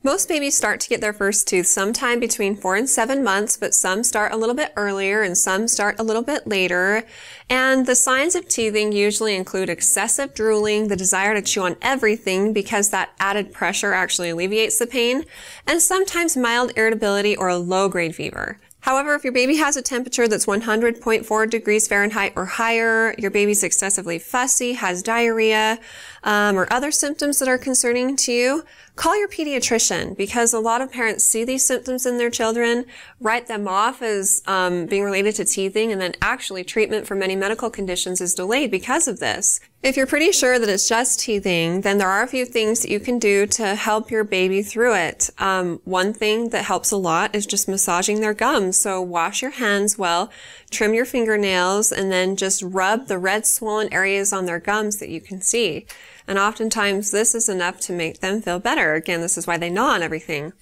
Most babies start to get their first tooth sometime between 4 and 7 months, but some start a little bit earlier and some start a little bit later. And the signs of teething usually include excessive drooling, the desire to chew on everything because that added pressure actually alleviates the pain, and sometimes mild irritability or a low-grade fever. However, if your baby has a temperature that's 100.4 degrees Fahrenheit or higher, your baby's excessively fussy, has diarrhea, or other symptoms that are concerning to you, call your pediatrician, because a lot of parents see these symptoms in their children, write them off as being related to teething, and then actually treatment for many medical conditions is delayed because of this. If you're pretty sure that it's just teething, then there are a few things that you can do to help your baby through it. One thing that helps a lot is just massaging their gums. So wash your hands well, trim your fingernails, and then just rub the red swollen areas on their gums that you can see. And oftentimes this is enough to make them feel better. Again, this is why they gnaw on everything.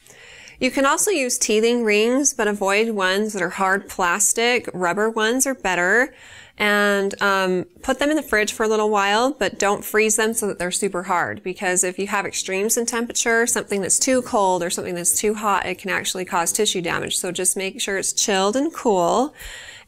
You can also use teething rings, but avoid ones that are hard plastic. Rubber ones are better. And put them in the fridge for a little while, but don't freeze them so that they're super hard, because if you have extremes in temperature, something that's too cold or something that's too hot, it can actually cause tissue damage. So just make sure it's chilled and cool.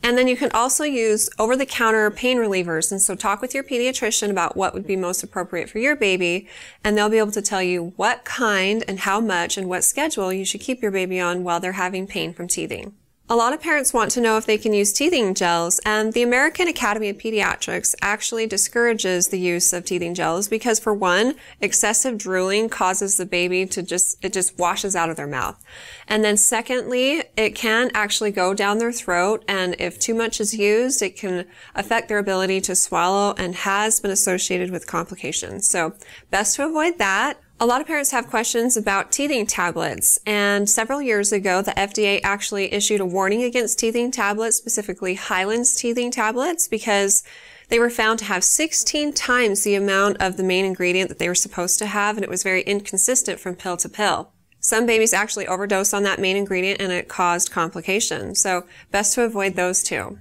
And then you can also use over-the-counter pain relievers. And so talk with your pediatrician about what would be most appropriate for your baby, and they'll be able to tell you what kind and how much and what schedule you should keep your baby on while they're having pain from teething. A lot of parents want to know if they can use teething gels, and the American Academy of Pediatrics actually discourages the use of teething gels because, for one, excessive drooling causes the baby to it just washes out of their mouth. And then secondly, it can actually go down their throat, and if too much is used, it can affect their ability to swallow and has been associated with complications. So best to avoid that. A lot of parents have questions about teething tablets, and several years ago, the FDA actually issued a warning against teething tablets, specifically Highland's teething tablets, because they were found to have 16 times the amount of the main ingredient that they were supposed to have, and it was very inconsistent from pill to pill. Some babies actually overdosed on that main ingredient, and it caused complications, so best to avoid those too.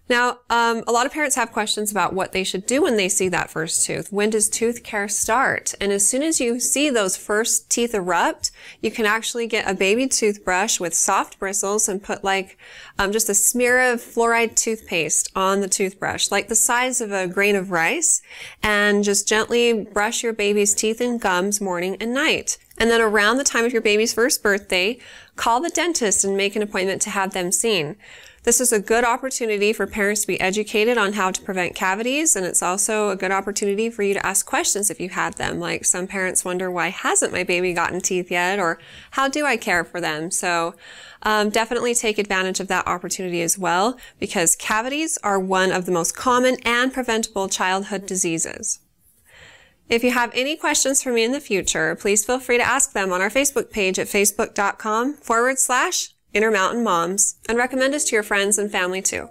Now, a lot of parents have questions about what they should do when they see that first tooth. When does tooth care start? And as soon as you see those first teeth erupt, you can actually get a baby toothbrush with soft bristles and put just a smear of fluoride toothpaste on the toothbrush, like the size of a grain of rice, and just gently brush your baby's teeth and gums morning and night. And then around the time of your baby's first birthday, call the dentist and make an appointment to have them seen. This is a good opportunity for parents to be educated on how to prevent cavities, and it's also a good opportunity for you to ask questions if you had them. Like, some parents wonder, why hasn't my baby gotten teeth yet? Or how do I care for them? So definitely take advantage of that opportunity as well, because cavities are one of the most common and preventable childhood diseases. If you have any questions for me in the future, please feel free to ask them on our Facebook page at facebook.com/Intermountain Moms, and recommend us to your friends and family too.